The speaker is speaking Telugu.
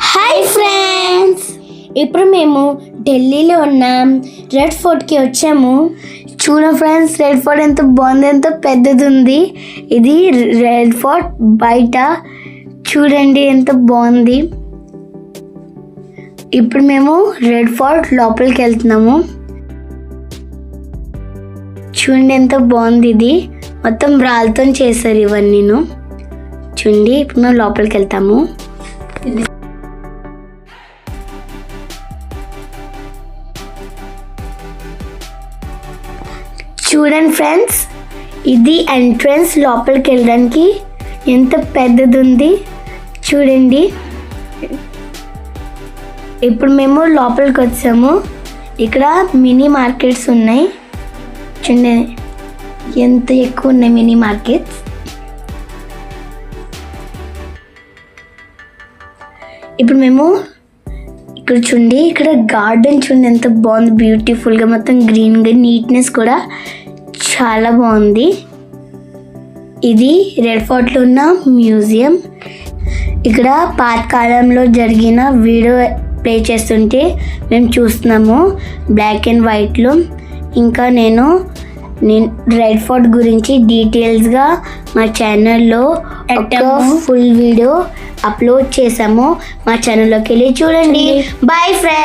హాయ్ ఫ్రెండ్స్, ఇప్పుడు మేము ఢిల్లీలో ఉన్నాం. రెడ్ ఫోర్ట్కి వచ్చాము. చూడండి ఫ్రెండ్స్, రెడ్ ఫోర్ట్ ఎంత బాగుంది, ఎంత పెద్దది ఉంది. ఇది రెడ్ ఫోర్ట్ బయట చూడండి ఎంత బాగుంది. ఇప్పుడు మేము రెడ్ ఫోర్ట్ లోపలికి వెళ్తున్నాము. చూడండి ఎంత బాగుంది. ఇది మొత్తం రాళ్ళతో చేశారు ఇవన్నీ. చూడండి, ఇప్పుడు మేము లోపలికి వెళ్తాము. చూడండి ఫ్రెండ్స్, ఇది ఎంట్రన్స్. లోపలికి వెళ్ళడానికి ఎంత పెద్దది ఉంది చూడండి. ఇప్పుడు మేము లోపలికి వచ్చాము. ఇక్కడ మినీ మార్కెట్స్ ఉన్నాయి. చూడండి ఎంత ఎక్కువ ఉన్నాయి మినీ మార్కెట్స్. ఇప్పుడు మేము ఇక్కడ చూడండి, ఇక్కడ గార్డెన్ చూడండి ఎంత బాగుంది, బ్యూటిఫుల్గా మొత్తం గ్రీన్గా, నీట్నెస్ కూడా చాలా బాగుంది. ఇది రెడ్ ఫోర్ట్లో ఉన్న మ్యూజియం. ఇక్కడ పాతకాలంలో జరిగిన వీడియో ప్లే చేస్తుంటే మేము చూస్తున్నాము బ్లాక్ అండ్ వైట్లో. ఇంకా నేను రెడ్ ఫోర్ట్ గురించి డీటెయిల్స్గా మా ఛానల్లో ఒక ఫుల్ వీడియో అప్లోడ్ చేసాము. మా ఛానల్లోకి వెళ్ళి చూడండి. Bye friends.